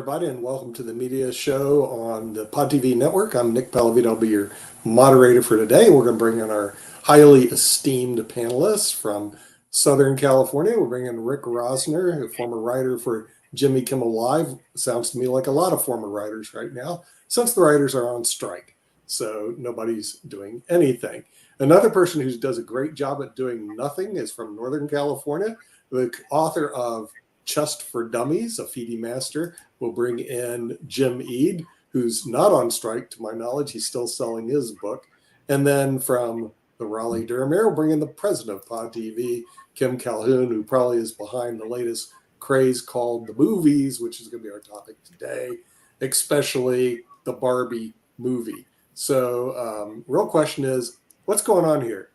everybody, and welcome to the media show on the Pod TV network. I'm Nick Pallavito. I'll be your moderator for today. We're going to bring in our highly esteemed panelists from Southern California. We're bringing in Rick Rosner, a former writer for Jimmy Kimmel Live. Sounds to me like a lot of former writers right now, since the writers are on strike. So nobody's doing anything. Another person who does a great job at doing nothing is from Northern California, the author of Just for Dummies, a FIDE master. We'll bring in Jim Eade, who's not on strike to my knowledge. He's still selling his book. And then from the Raleigh-Durham area, we'll bring in the president of Pod TV, Kim Calhoun, who probably is behind the latest craze called the movies, which is going to be our topic today, especially the Barbie movie. So real question is, what's going on here?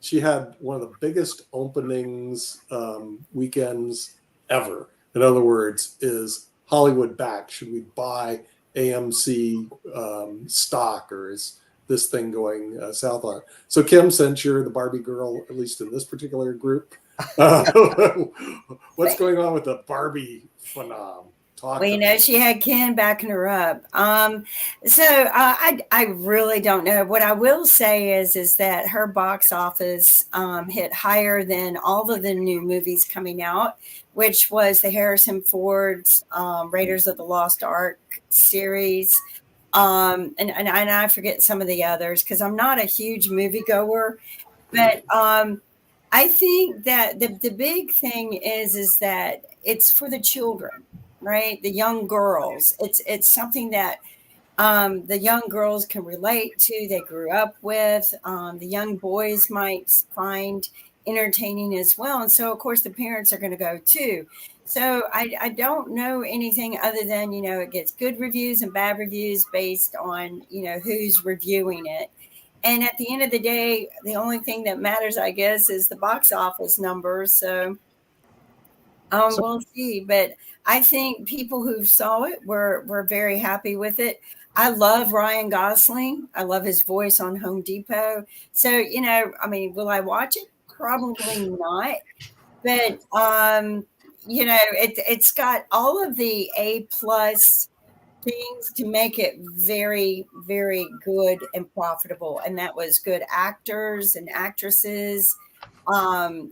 She had one of the biggest openings weekends ever. In other words, is Hollywood back? Should we buy AMC stock, or is this thing going south on? So Kim, since you're the Barbie girl, at least in this particular group, what's going on with the Barbie phenomenon? She had Ken backing her up. I really don't know. What I will say is that her box office hit higher than all of the new movies coming out, which was the Harrison Ford's Raiders of the Lost Ark series. And I forget some of the others because I'm not a huge moviegoer, but I think that the big thing is that it's for the children. Right, the young girls. It's something that the young girls can relate to. They grew up with. The young boys might find entertaining as well, and so of course the parents are going to go too. So I don't know anything other than it gets good reviews and bad reviews based on who's reviewing it. And at the end of the day, the only thing that matters, I guess, is the box office numbers. So we'll see. But I think people who saw it were very happy with it. I love Ryan Gosling. I love his voice on Home Depot. So, will I watch it? Probably not. But, it's got all of the A+ things to make it very, very good and profitable. And that was good actors and actresses.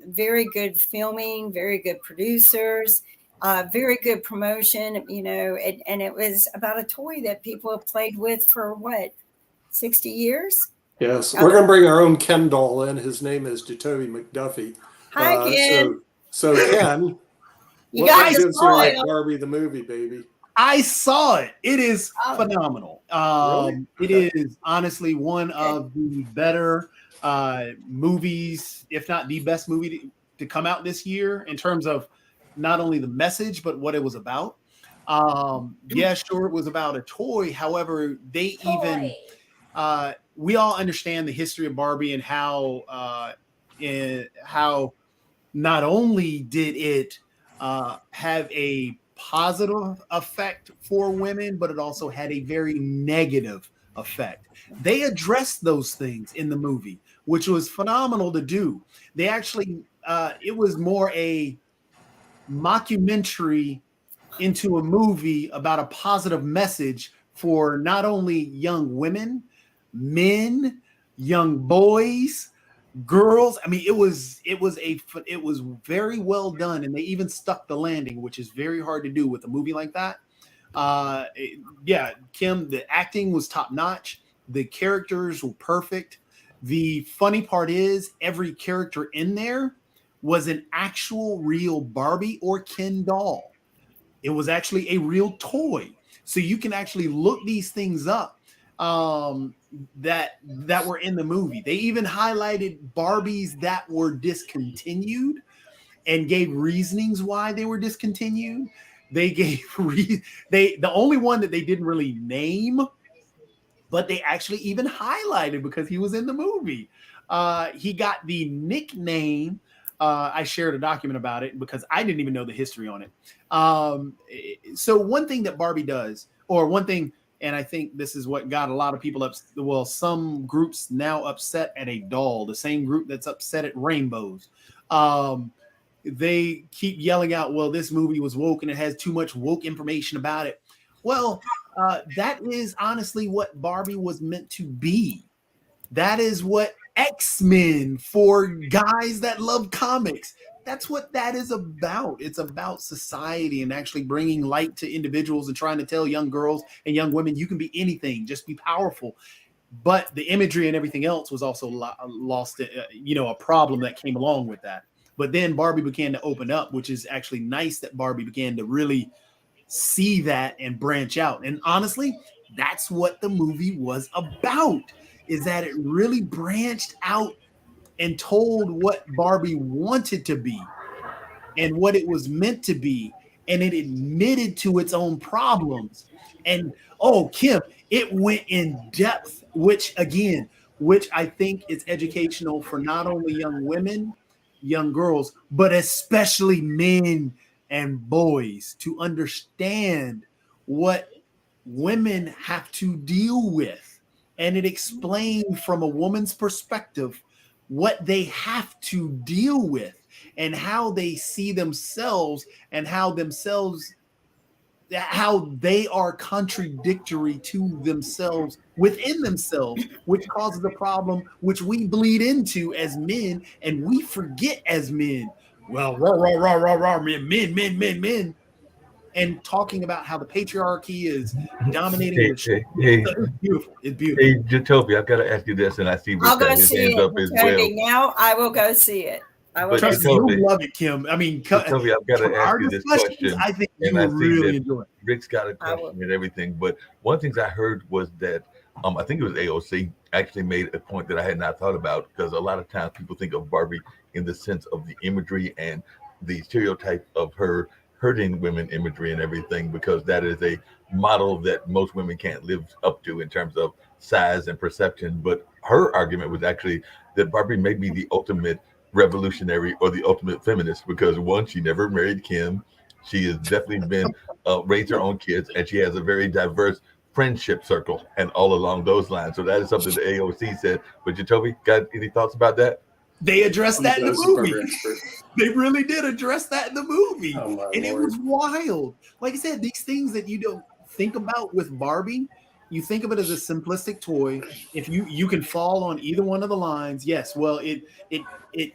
Very good filming, very good producers, very good promotion, and it was about a toy that people have played with for 60 years? Yes, we're going to bring our own Ken doll in. His name is Jacoby McDuffie. Hi, Ken. So Ken, you what guys gives you like Barbie the movie, baby? I saw it. It is phenomenal. Really? It is honestly one of the better movies, if not the best movie to come out this year in terms of not only the message, but what it was about. Yeah, sure, it was about a toy. However, we all understand the history of Barbie and how not only did it have a positive effect for women, but it also had a very negative effect. They addressed those things in the movie, which was phenomenal to do. They actually, it was more a mockumentary into a movie about a positive message for not only young women, men, young boys, girls. I mean, it was very well done, and they even stuck the landing, which is very hard to do with a movie like that. Kim, the acting was top notch. The characters were perfect. The funny part is every character in there was an actual real Barbie or Ken doll. It was actually a real toy. So you can actually look these things up that were in the movie. They even highlighted Barbies that were discontinued and gave reasonings why they were discontinued. They gave the only one that they didn't really name, but they actually even highlighted because he was in the movie. He got the nickname. I shared a document about it because I didn't even know the history on it. So one thing that Barbie does, or one thing, and I think this is what got a lot of people upset. Well, some groups now upset at a doll, the same group that's upset at rainbows. They keep yelling out, well, this movie was woke and it has too much woke information about it. Well, that is honestly what Barbie was meant to be. That is what X-Men for guys that love comics. That's what that is about. It's about society and actually bringing light to individuals and trying to tell young girls and young women you can be anything, just be powerful. But the imagery and everything else was also lost, a problem that came along with that. But then Barbie began to open up, which is actually nice that Barbie began to really see that and branch out. And honestly, that's what the movie was about, is that it really branched out and told what Barbie wanted to be and what it was meant to be. And it admitted to its own problems. And Kim, it went in depth, which I think is educational for not only young women, young girls, but especially men and boys to understand what women have to deal with. And it explained from a woman's perspective what they have to deal with and how they see themselves and how they are contradictory to themselves within themselves, which causes a problem which we bleed into as men and we forget as men. Well, men. And talking about how the patriarchy is dominating. Hey, It's beautiful. It's beautiful. Hey, Jatovia, I've got to ask you this, and I see I'll go his see hands it. up as well. Now I will go see it. I will But Trust me, Jatovia, you'll love it, Kim. I mean, Jatovia, I've got to for ask our you this discussions, question. I think you And I will see really that enjoy it. Rick's got a question and everything, but one of the things I heard was that I think it was AOC actually made a point that I had not thought about, because a lot of times people think of Barbie in the sense of the imagery and the stereotype of her hurting women imagery and everything, because that is a model that most women can't live up to in terms of size and perception. But her argument was actually that Barbie may be the ultimate revolutionary or the ultimate feminist, because one, she never married Kim. She has definitely been raised her own kids, and she has a very diverse friendship circle and all along those lines. So that is something the AOC said. But Jatovia, got any thoughts about that? They addressed that in the Those are movie. Barbie experts. They really did address that in the movie. Oh, my And it Lord. was wild. Like I said, these things that you don't think about with Barbie, you think of it as a simplistic toy. If you can fall on either one of the lines, yes. Well, it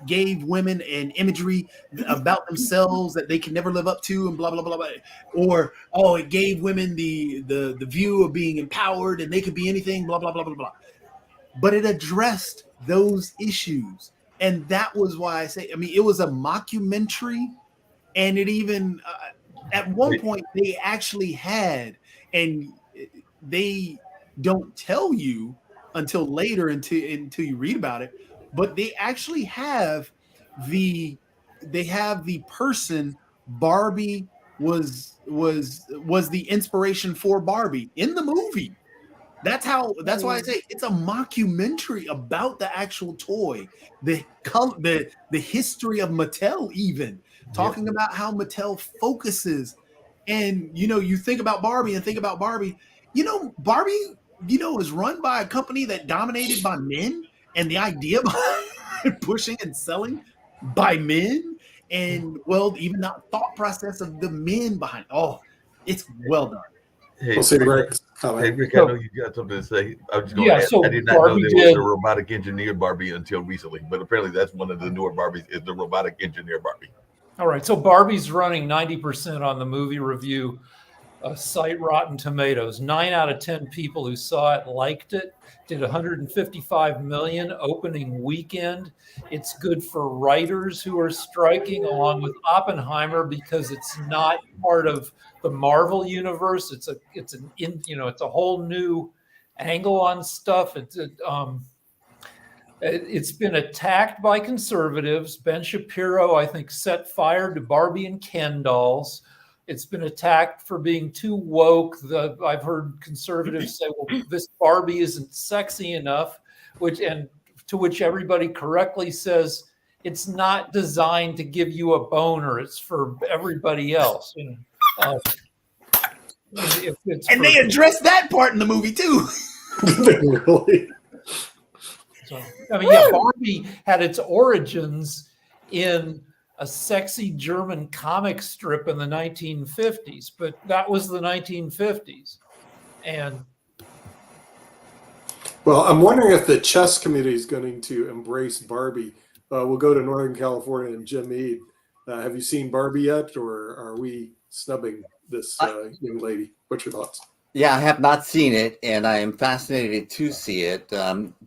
gave women an imagery about themselves that they can never live up to, and blah blah blah blah. Or it gave women the view of being empowered and they could be anything, blah blah blah blah blah. But it addressed those issues. And that was why I say, I mean, it was a mockumentary, and it even at one point they actually had, and they don't tell you until later, until you read about it, but they actually have the person Barbie was the inspiration for Barbie in the movie. That's why I say it's a mockumentary about the actual toy, the history of Mattel, even talking about how Mattel focuses. And you think about Barbie and think about Barbie. Barbie, is run by a company that dominated by men, and the idea behind pushing and selling by men, and even that thought process of the men behind. Oh, it's well done. Hey, We'll see Rick, Rick's hey, comment. Rick, I know you got something to say. I was just going to ask. so I did not Barbie know there was did- a robotic engineer Barbie until recently, but apparently that's one of the newer Barbies, is the robotic engineer Barbie. All right, so Barbie's running 90% on the movie review site Rotten Tomatoes. 9 out of 10 people who saw it liked it. Did 155 million opening weekend. It's good for writers who are striking, along with Oppenheimer, because it's not part of the Marvel universe. It's a whole new angle on stuff. It's been attacked by conservatives. Ben Shapiro, I think, set fire to Barbie and Ken dolls. It's been attacked for being too woke. I've heard conservatives say, well, this Barbie isn't sexy enough, to which everybody correctly says, it's not designed to give you a boner. It's for everybody else. And they addressed that part in the movie too. Really? So, Barbie had its origins in a sexy German comic strip in the 1950s, but that was the 1950s. And Well, I'm wondering if the chess committee is going to embrace Barbie. We'll go to Northern California and Jim Mead. Have you seen Barbie yet, or are we snubbing this young lady? What's your thoughts? Yeah, I have not seen it, and I am fascinated to see it.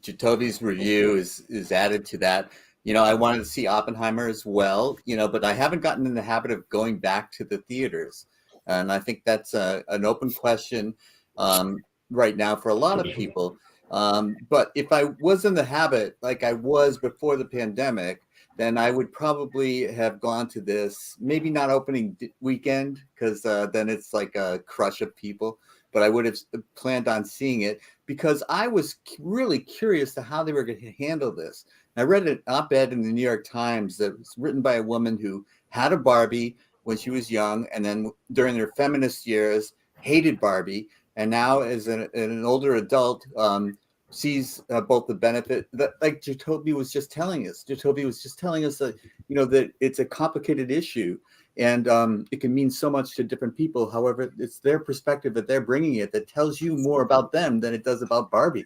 Jacoby's review is added to that. You know, I wanted to see Oppenheimer as well, you know, but I haven't gotten in the habit of going back to the theaters. And I think that's an open question right now for a lot of people. But if I was in the habit, like I was before the pandemic, then I would probably have gone to this, maybe not opening weekend, because then it's like a crush of people. But I would have planned on seeing it because I was really curious to how they were going to handle this. I read an op-ed in the New York Times that was written by a woman who had a Barbie when she was young, and then during her feminist years hated Barbie, and now as an older adult sees both the benefit that, like Jacoby was just telling us. Jacoby was just telling us that, you know, that it's a complicated issue. And it can mean so much to different people. However, it's their perspective that they're bringing it that tells you more about them than it does about Barbie.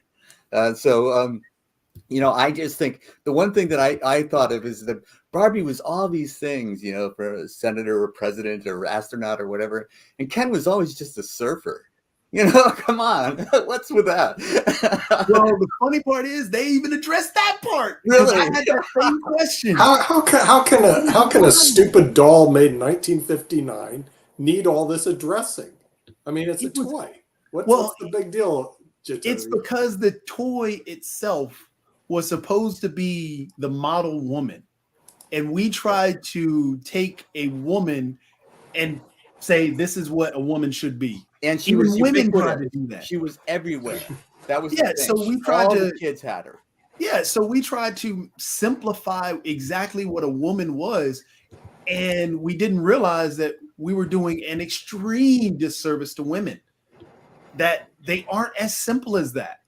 You know, I just think the one thing that I thought of is that Barbie was all these things, you know, for a senator or president or astronaut or whatever. And Ken was always just a surfer. You know, come on, what's with that? Well, the funny part is they even addressed that part. Really? I had that same question. How can a stupid doll made in 1959 need all this addressing? I mean, it's a toy. What's the big deal? Jacoby? It's because the toy itself was supposed to be the model woman. And we tried to take a woman and say, this is what a woman should be. And she Even was women ubiquitous. tried to do that. She was everywhere. That was Yeah, the thing. so we tried all to- the kids had her. Yeah, so we tried to simplify exactly what a woman was, and we didn't realize that we were doing an extreme disservice to women, that they aren't as simple as that.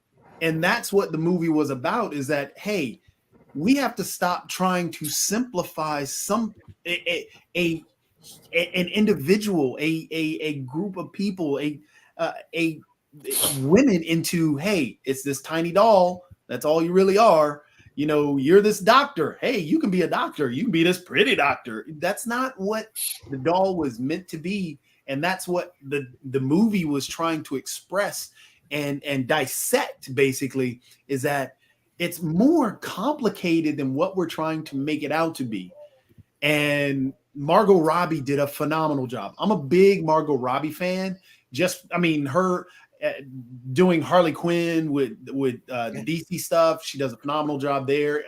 And that's what the movie was about, is that, hey, we have to stop trying to simplify an individual, a group of people, a women into, hey, it's this tiny doll. That's all you really are. You know, you're this doctor. Hey, you can be a doctor. You can be this pretty doctor. That's not what the doll was meant to be. And that's what the movie was trying to express and dissect, basically, is that it's more complicated than what we're trying to make it out to be. And Margot Robbie did a phenomenal job. I'm a big Margot Robbie fan. Her doing Harley Quinn with the DC stuff, she does a phenomenal job there.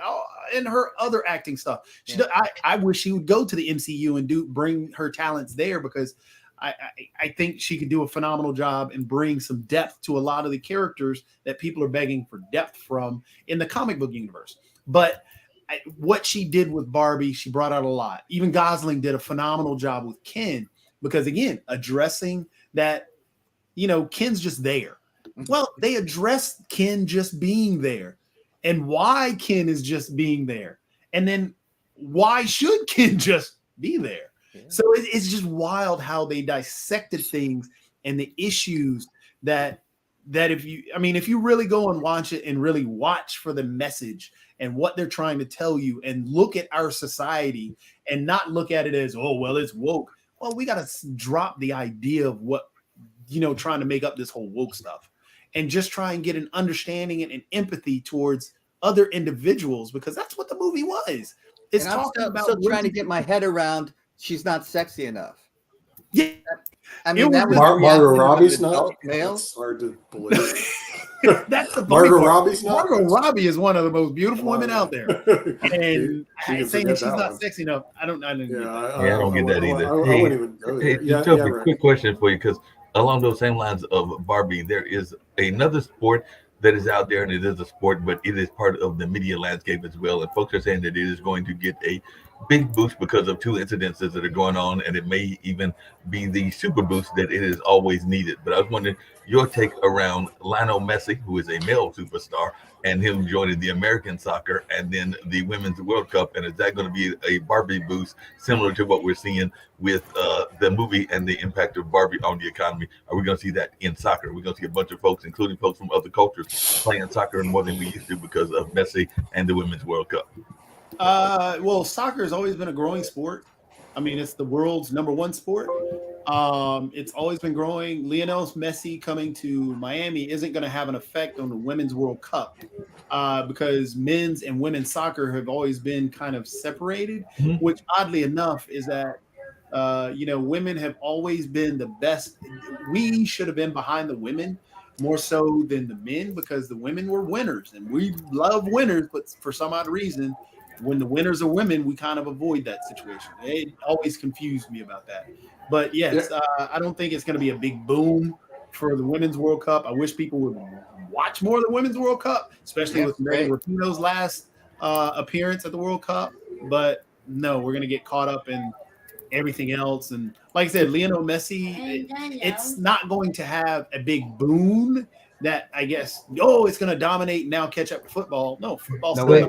And her other acting stuff, I wish she would go to the MCU and bring her talents there, because I think she could do a phenomenal job and bring some depth to a lot of the characters that people are begging for depth from in the comic book universe. But what she did with Barbie, she brought out a lot. Even Gosling did a phenomenal job with Ken, because again, addressing that, you know, Ken's just there. Well, they addressed Ken just being there and why Ken is just being there. And then why should Ken just be there? Yeah. So it's just wild how they dissected things and the issues that if you really go and watch it and really watch for the message and what they're trying to tell you, and look at our society and not look at it as, oh, well, it's woke. Well, we got to drop the idea of what, you know, trying to make up this whole woke stuff, and just try and get an understanding and an empathy towards other individuals, because that's what the movie was. It's talking about trying to get my head around she's not sexy enough. Yeah. I mean, that was Margot Robbie's not male. It's hard to believe. That's the Margot Robbie's not. Margot Robbie is one of the most beautiful women out there, and saying she's not sexy enough, I don't get that either. I wouldn't even go there. Quick question for you, because along those same lines of Barbie, there is another sport that is out there, and it is a sport, but it is part of the media landscape as well. And folks are saying that it is going to get a big boost because of two incidences that are going on, and it may even be the super boost that it is always needed. But I was wondering your take around Lionel Messi, who is a male superstar, and him joining the American soccer and then the Women's World Cup. And is that going to be a Barbie boost similar to what we're seeing with the movie and the impact of Barbie on the economy? Are we going to see that in soccer? We're going to see a bunch of folks, including folks from other cultures, playing soccer more than we used to because of Messi and the Women's World Cup. Well, soccer has always been a growing sport. I mean, it's the world's #1 sport. It's always been growing. Lionel Messi coming to Miami isn't going to have an effect on the Women's World Cup because men's and women's soccer have always been kind of separated, which oddly enough is that, women have always been the best. We should have been behind the women more so than the men because the women were winners and we love winners, but for some odd reason, when the winners are women, we kind of avoid that situation. It always confused me about that. But yes, I don't think it's going to be a big boom for the Women's World Cup. I wish people would watch more of the Women's World Cup, especially with Megan Rapinoe's last appearance at the World Cup. But no, we're going to get caught up in everything else. And like I said, Lionel Messi, it's not going to have a big boom that I guess, it's going to dominate and now catch up to football. No, football's but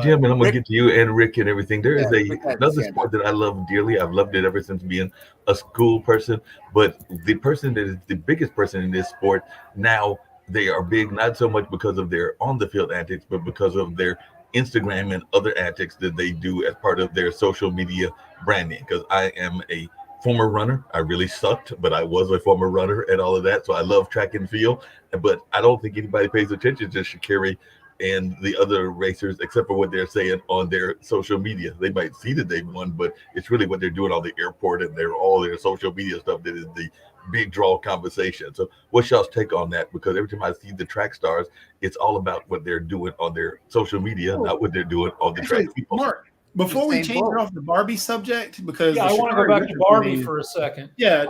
Jim, and I'm going to get to you and Rick and everything. There is another sport that I love dearly. I've loved it ever since being a school person. But the person that is the biggest person in this sport now, they are big, not so much because of their on-the-field antics, but because of their Instagram and other antics that they do as part of their social media branding. Because I am a former runner. I really sucked, but I was a former runner and all of that. So I love track and field, but I don't think anybody pays attention to Sha'Carri and the other racers, except for what they're saying on their social media. They might see that they won, but it's really what they're doing on the airport and all their social media stuff that is the big draw conversation. So what's y'all's take on that? Because every time I see the track stars, it's all about what they're doing on their social media, not what they're doing on the track people. Mark, before we change it off the Barbie subject, because I want to go back to Barbie for a second. Yeah,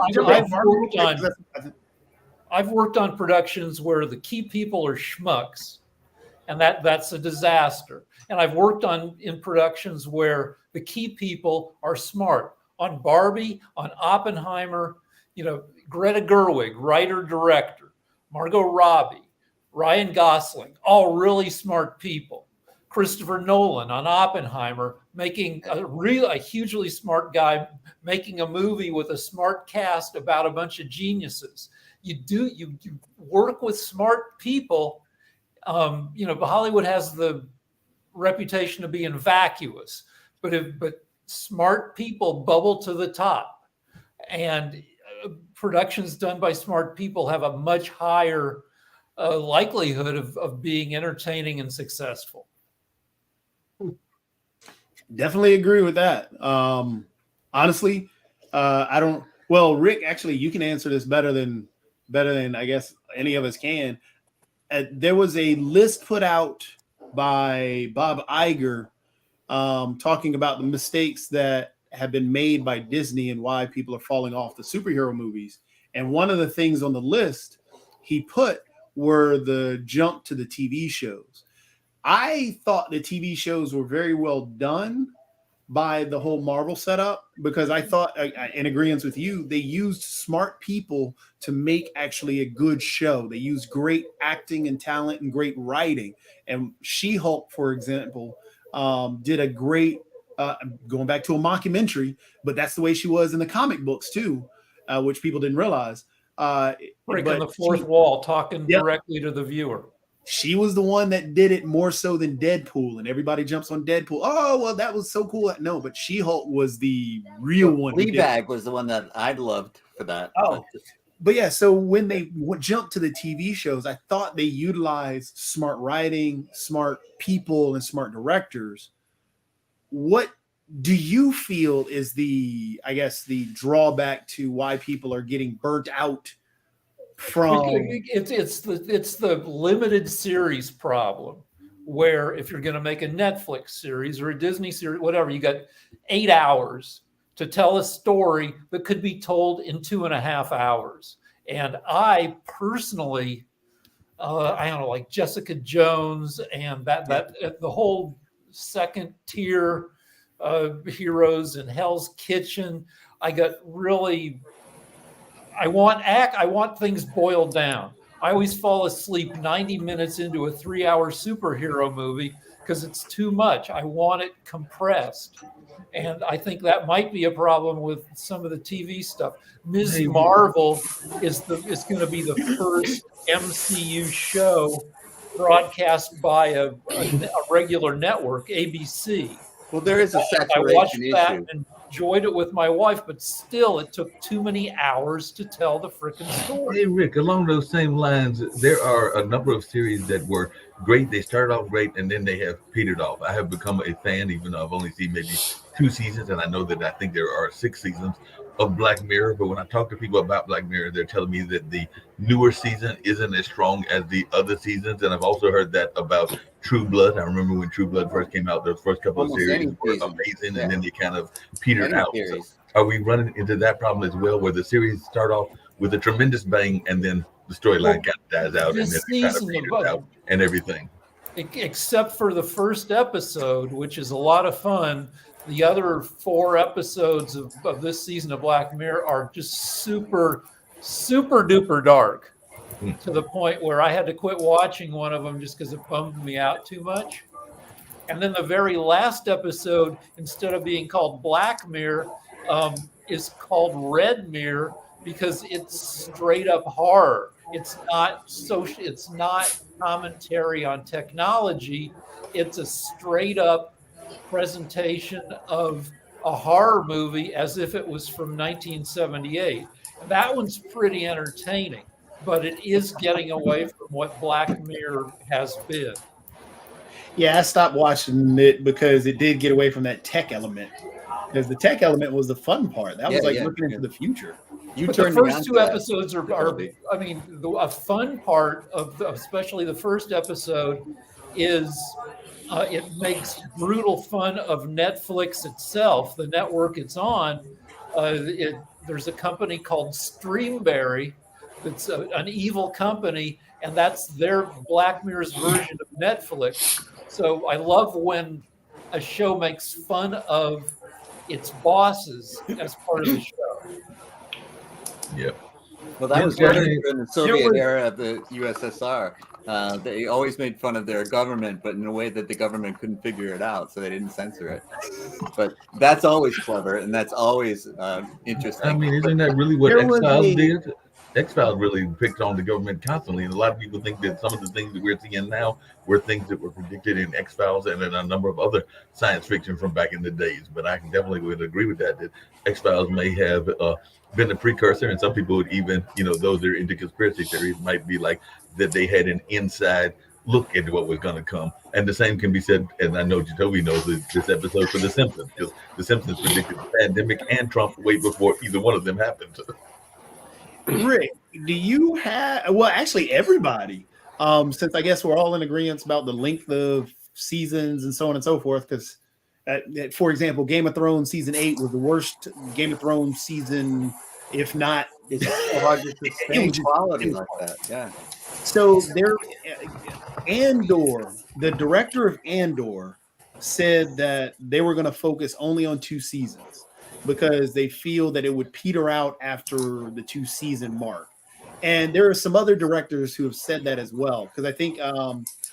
I've worked on productions where the key people are schmucks, and that's a disaster. And I've worked in productions where the key people are smart. On Barbie, on Oppenheimer, Greta Gerwig, writer director, Margot Robbie, Ryan Gosling, all really smart people. Christopher Nolan on Oppenheimer, making a hugely smart guy, making a movie with a smart cast about a bunch of geniuses. You work with smart people. Hollywood has the reputation of being vacuous, but smart people bubble to the top, and productions done by smart people have a much higher likelihood of being entertaining and successful. Definitely agree with that. Honestly, I don't. Well, Rick, actually, you can answer this better than I guess any of us can. There was a list put out by Bob Iger talking about the mistakes that have been made by Disney and why people are falling off the superhero movies. And one of the things on the list he put were the jump to the TV shows. I thought the TV shows were very well done by the whole Marvel setup because I thought, in agreement with you, they used smart people to make actually a good show. They used great acting and talent and great writing. And She-Hulk, for example, did a great, going back to a mockumentary, but that's the way she was in the comic books too, which people didn't realize. Breaking the fourth wall, talking directly to the viewer. She was the one that did it more so than Deadpool, and everybody jumps on Deadpool. Oh, well, that was so cool. No, but She-Hulk was the real one. Fleabag was the one that I loved for that. Oh, but yeah, so when they jumped to the TV shows, I thought they utilized smart writing, smart people, and smart directors. What do you feel is the drawback to why people are getting burnt out? It's the limited series problem, where if you're going to make a Netflix series or a Disney series, whatever, you got 8 hours to tell a story that could be told in 2.5 hours. And I personally, I don't know, like Jessica Jones and that the whole second tier heroes in Hell's Kitchen. I want things boiled down. I always fall asleep 90 minutes into a 3-hour superhero movie because it's too much. I want it compressed. And I think that might be a problem with some of the TV stuff. Ms. Marvel is going to be the first MCU show broadcast by a regular network, ABC. Well, there is a I saturation watched that issue. and enjoyed it with my wife, but still, it took too many hours to tell the freaking story. Hey Rick, along those same lines, there are a number of series that were great. They started off great and then they have petered off. I have become a fan, even though I've only seen maybe 2 seasons, and I know that I think there are 6 seasons of Black Mirror. But when I talk to people about Black Mirror, they're telling me that the newer season isn't as strong as the other seasons. And I've also heard that about True Blood. I remember when True Blood first came out, the first couple Almost of series any were season. amazing, Yeah. and then they kind of petered Any out. So series. are we running into that problem as well, where the series start off with a tremendous bang and then the storyline kind of dies out and then This it kind of season peters of- out and everything? Except for the first episode, which is a lot of fun. The other 4 episodes of this season of Black Mirror are just super, super duper dark to the point where I had to quit watching one of them just because it bummed me out too much. And then the very last episode, instead of being called Black Mirror, is called Red Mirror because it's straight up horror. It's not social. It's not commentary on technology. It's a straight up presentation of a horror movie as if it was from 1978. That one's pretty entertaining, but it is getting away from what Black Mirror has been. Yeah, I stopped watching it because it did get away from that tech element. Because the tech element was the fun part. That was Yeah, looking yeah. into the future. You But the turned me on first to 2 that. episodes are I mean, a fun part of especially the first episode is it makes brutal fun of Netflix itself, the network it's on. There's a company called Streamberry that's an evil company, and that's their Black Mirror's version of Netflix. So I love when a show makes fun of its bosses as part of the show. Yep. Well, that Yeah, was yeah, right yeah. in the Soviet was- era of the USSR. They always made fun of their government, but in a way that the government couldn't figure it out, so they didn't censor it. But that's always clever, and that's always interesting. I mean, isn't that really what There was X-Files a- did? X-Files really picked on the government constantly, and a lot of people think that some of the things that we're seeing now were things that were predicted in X-Files and in a number of other science fiction from back in the days. But I can definitely would agree with that X-Files may have been a precursor, and some people would even, those that are into conspiracy theories might be like that they had an inside look at what was going to come. And the same can be said, and I know Jacoby knows this episode for The Simpsons, because The Simpsons predicted the pandemic and Trump way before either one of them happened. Rick, do you have? Well, actually, everybody. Since I guess we're all in agreement about the length of seasons and so on and so forth. Because, for example, Game of Thrones season 8 was the worst Game of Thrones season, if not. It's so hard to sustain was- quality like that. Yeah. So there, Andor, the director of Andor, said that they were going to focus only on 2 seasons because they feel that it would peter out after the 2-season mark. And there are some other directors who have said that as well. Because I think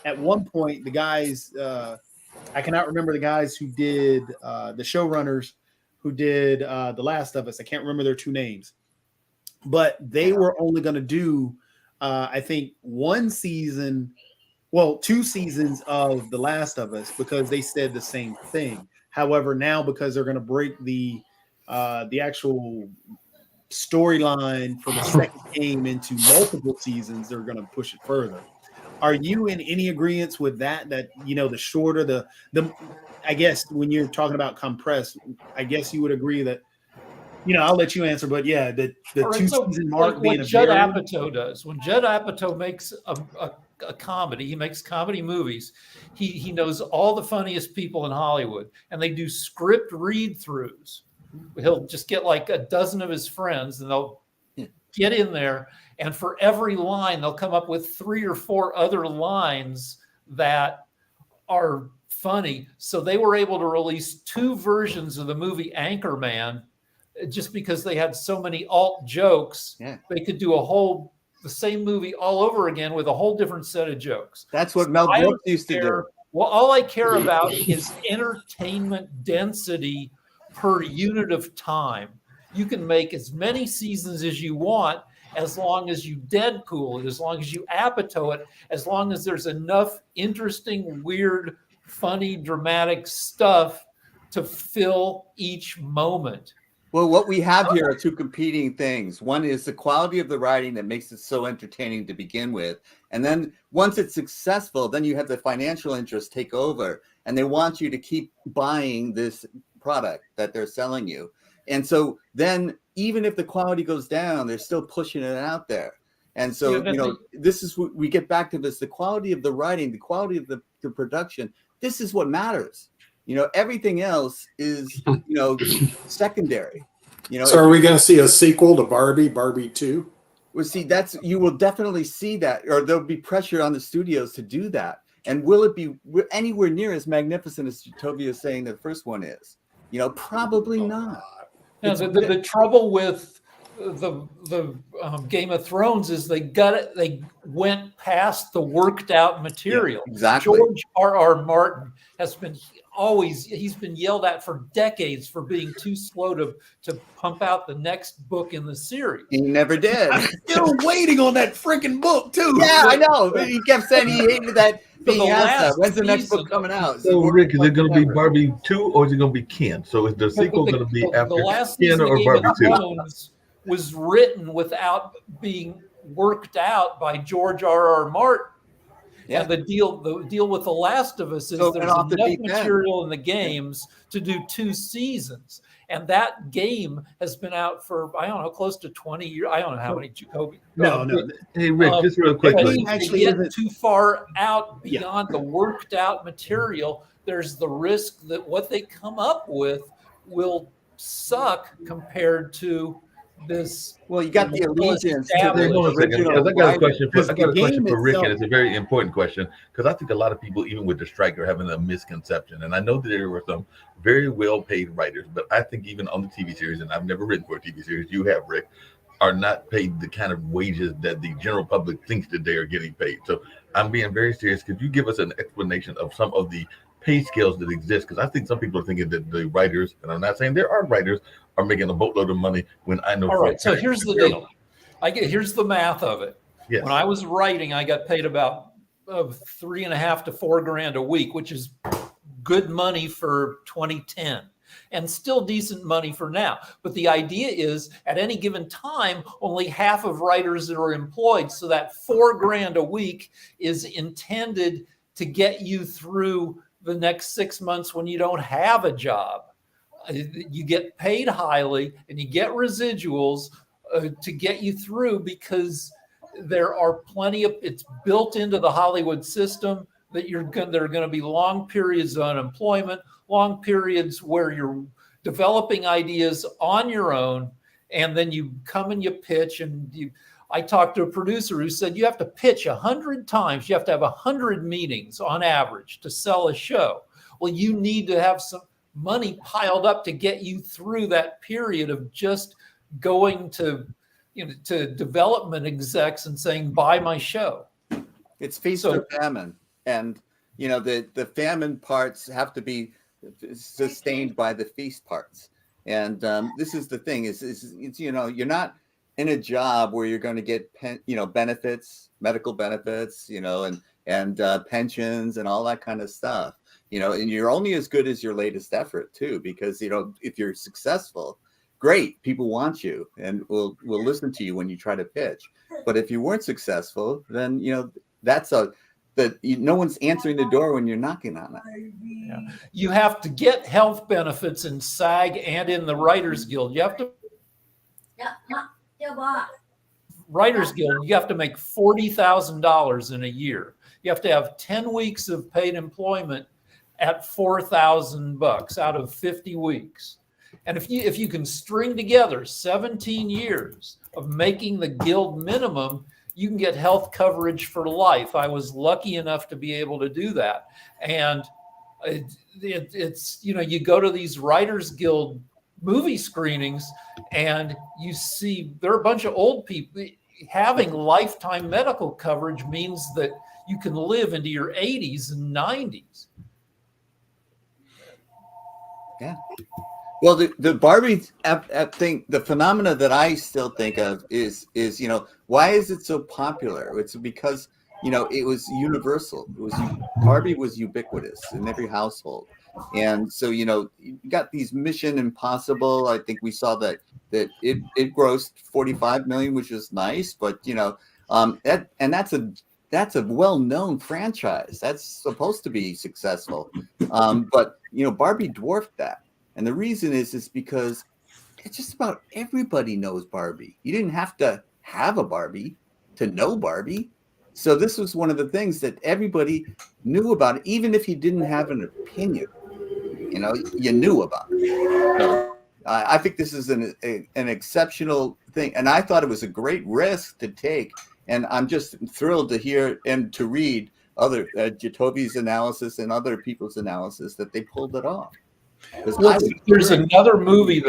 at one point the guys, I cannot remember the guys who did the showrunners who did The Last of Us. I can't remember their 2 names, but they were only going to do, I think, 1 season, well, 2 seasons of The Last of Us because they said the same thing. However, now because they're going to break the actual storyline for the second game into multiple seasons, they're going to push it further. Are you in any agreement with that? That the shorter the I guess when you're talking about compressed, I guess you would agree that I'll let you answer, but yeah, the All right, 2-season mark like being what a Judd very Apatow does. When Judd Apatow makes a comedy, he makes comedy movies. He knows all the funniest people in Hollywood, and they do script read-throughs. He'll just get like a dozen of his friends, and they'll get in there, and for every line, they'll come up with 3 or 4 other lines that are funny. So they were able to release 2 versions of the movie Anchorman just because they had so many alt jokes. Yeah. They could do the same movie all over again with a whole different set of jokes. That's what Mel I don't Brooks used to do. care. Well, all I care about is entertainment density per unit of time. You can make as many seasons as you want, as long as you Deadpool it, as long as you Apatow it, as long as there's enough interesting, weird, funny, dramatic stuff to fill each moment. Well, what we have here are 2 competing things. One is the quality of the writing that makes it so entertaining to begin with. And then once it's successful, then you have the financial interests take over and they want you to keep buying this product that they're selling you. And so then even if the quality goes down, they're still pushing it out there. And so, this is what we get back to this, the quality of the writing, the quality of the production. This is what matters. Everything else is, secondary. So are we going to see a sequel to Barbie 2? Well, see, you will definitely see that, or there'll be pressure on the studios to do that. And will it be anywhere near as magnificent as Jatovia is saying the first one is? Probably not. Now, the trouble with the Game of Thrones is they went past the worked out material. Yeah, exactly. George R.R. Martin has been he's been yelled at for decades for being too slow to pump out the next book in the series. He never did. I'm still waiting on that freaking book too. Yeah, I know. But he kept saying he hated that. When's the next book coming out? So, Rick, is it going to be Barbie 2 or is it going to be Ken? So is the sequel going to be after the last Ken or Barbie 2? Thrones was written without being worked out by George R.R. Martin. Yeah. And the deal with The Last of Us is there's enough material in the games to do 2 seasons. And that game has been out for, I don't know, close to 20 years. I don't know how many, Jacoby. No. Hey, Rick, just real quickly. Actually, get too far out beyond the worked out material, there's the risk that what they come up with will suck compared to this. Well, you got the allegiance to the Hold on a second, because I got a question for Rick, itself, and it's a very important question, because I think a lot of people, even with the strike, are having a misconception. And I know that there were some very well-paid writers, but I think even on the TV series, and I've never written for a TV series, you have, Rick, are not paid the kind of wages that the general public thinks that they are getting paid. So I'm being very serious. Could you give us an explanation of some of the pay scales that exist? Because I think some people are thinking that the writers, and I'm not saying there are writers, are making a boatload of money when I know. All right, so here's the deal. Here's the math of it. Yes. When I was writing, I got paid about $3,500 to $4,000 a week, which is good money for 2010 and still decent money for now. But the idea is at any given time, only half of writers are employed. So that $4,000 a week is intended to get you through the next 6 months when you don't have a job. You get paid highly and you get residuals to get you through, because there are plenty of, it's built into the Hollywood system that there are going to be long periods of unemployment, long periods where you're developing ideas on your own, and then you come and you pitch. And I talked to a producer who said you have to pitch 100 times. You have to have 100 meetings on average to sell a show. Well, you need to have some money piled up to get you through that period of just going to development execs and saying, buy my show. It's feast or famine. And, the famine parts have to be sustained by the feast parts. And this is the thing is you're not in a job where you're going to get, benefits, medical benefits, and pensions and all that kind of stuff. And you're only as good as your latest effort too, because, if you're successful, great, people want you and will listen to you when you try to pitch. But if you weren't successful, then, no one's answering the door when you're knocking on it. Yeah. You have to get health benefits in SAG and in the Writers Guild. You have to Writers Guild, you have to make $40,000 in a year. You have to have 10 weeks of paid employment at $4,000 out of 50 weeks. And if you can string together 17 years of making the guild minimum, you can get health coverage for life. I was lucky enough to be able to do that. And it's, you know, you go to these Writers Guild movie screenings and you see there are a bunch of old people. Having lifetime medical coverage means that you can live into your 80s and 90s. Yeah. Well, the Barbie thing, the phenomena that I still think of is, you know, why is it so popular? It's because, you know, it was universal. Barbie was ubiquitous in every household. And so, you know, you got these Mission Impossible. I think we saw that it grossed 45 million, which is nice, but you know, that's a well-known franchise. That's supposed to be successful. But you know, Barbie dwarfed that. And the reason is because it's just about everybody knows Barbie. You didn't have to have a Barbie to know Barbie. So this was one of the things that everybody knew about, even if you didn't have an opinion. You know, you knew about it. So, I think this is an exceptional thing, and I thought it was a great risk to take. And I'm just thrilled to hear and to read other Jacoby's analysis and other people's analysis that they pulled it off. Well, there's another movie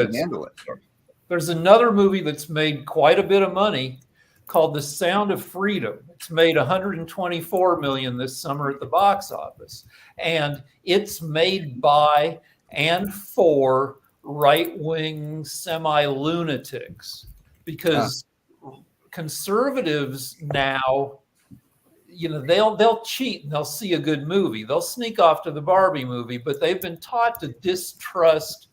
there's another movie that's made quite a bit of money called The Sound of Freedom. It's made 124 million this summer at the box office, and it's made by and for right-wing semi-lunatics, because conservatives now, you know, they'll cheat and they'll see a good movie. They'll sneak off to the Barbie movie, but they've been taught to distrust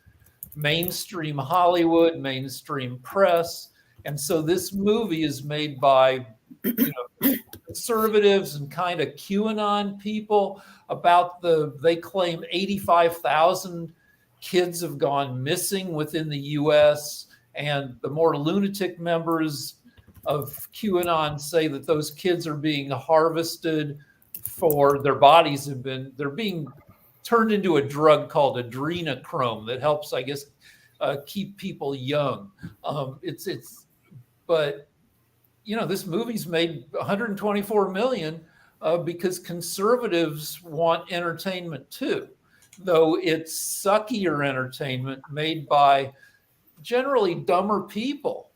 mainstream Hollywood, mainstream press. And so this movie is made by, you know, conservatives and kind of QAnon people about they claim 85,000 kids have gone missing within the US, and the more lunatic members of QAnon say that those kids are being harvested for their bodies they're being turned into a drug called adrenochrome that helps, I guess, keep people young. But you know, this movie's made 124 million because conservatives want entertainment too, though it's suckier entertainment made by generally dumber people.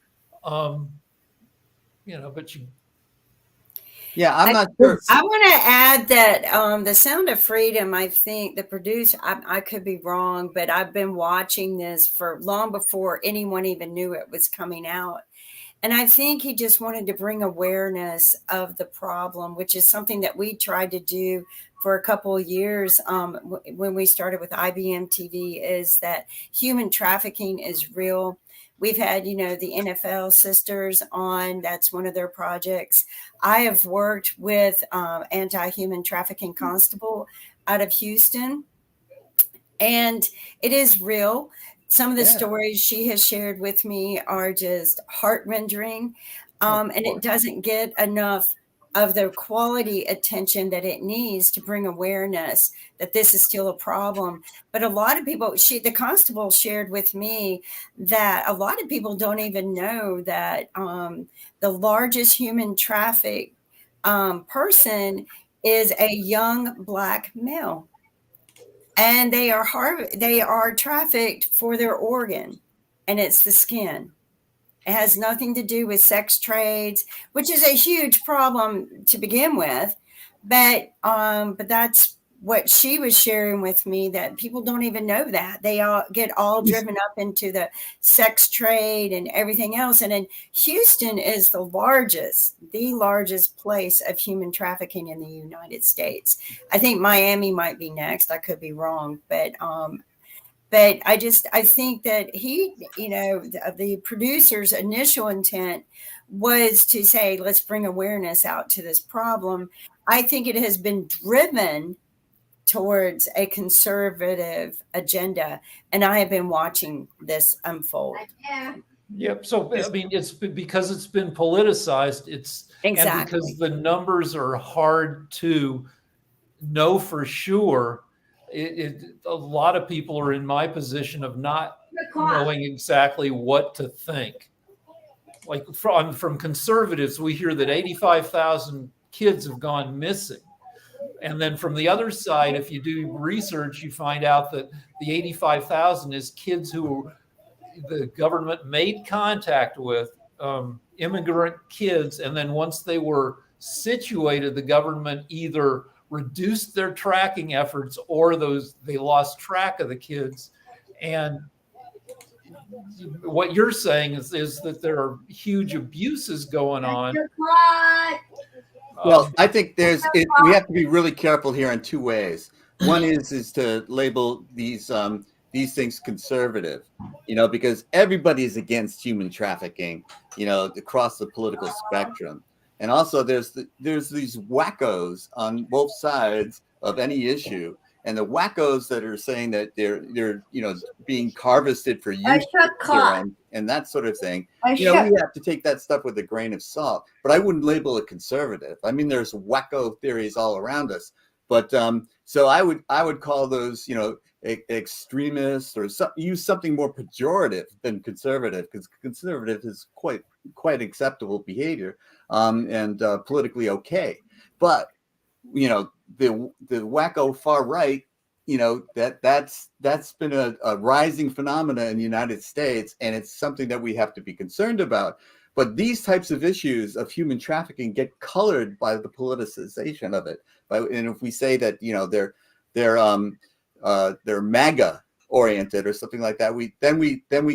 You know, but I'm not sure. I want to add that The Sound of Freedom, I think the producer, I could be wrong, but I've been watching this for long before anyone even knew it was coming out. And I think he just wanted to bring awareness of the problem, which is something that we tried to do for a couple of years when we started with IBM TV, is that human trafficking is real. We've had, you know, the NFL sisters on. That's one of their projects. I have worked with Anti-Human Trafficking Constable out of Houston, and it is real. Some of the stories she has shared with me are just heart-rending, and it doesn't get enough of the quality attention that it needs to bring awareness that this is still a problem. But a lot of people, the constable shared with me that a lot of people don't even know that the largest human trafficked person is a young Black male. And they are trafficked for their organ, and it's the skin. It has nothing to do with sex trades, which is a huge problem to begin with. But that's what she was sharing with me, that people don't even know that. They all get all driven up into the sex trade and everything else. And then Houston is the largest place of human trafficking in the United States. I think Miami might be next. I could be wrong, but I think that he, you know, the producer's initial intent was to say, let's bring awareness out to this problem. I think it has been driven towards a conservative agenda, and I have been watching this unfold. Yep. So I mean, it's because it's been politicized. And because the numbers are hard to know for sure. A lot of people are in my position of not knowing exactly what to think like from conservatives, we hear that 85,000 kids have gone missing. And then from the other side, if you do research, you find out that the 85,000 is kids who the government made contact with, immigrant kids. And then once they were situated, the government either reduced their tracking efforts or they lost track of the kids. And what you're saying is that there are huge abuses going on. Well, I think we have to be really careful here in two ways. One is to label these things conservative, because everybody is against human trafficking, across the political spectrum. And also there's these wackos on both sides of any issue. And the wackos that are saying that they're being harvested for use and that sort of thing. We have to take that stuff with a grain of salt. But I wouldn't label it conservative. I mean, there's wacko theories all around us. But so I would call those extremists, or use something more pejorative than conservative, because conservative is quite acceptable behavior and politically okay. But the wacko far right, that's been a rising phenomena in the United States, and it's something that we have to be concerned about. But these types of issues of human trafficking get colored by the politicization of it. And if we say that they're MAGA oriented or something like that, we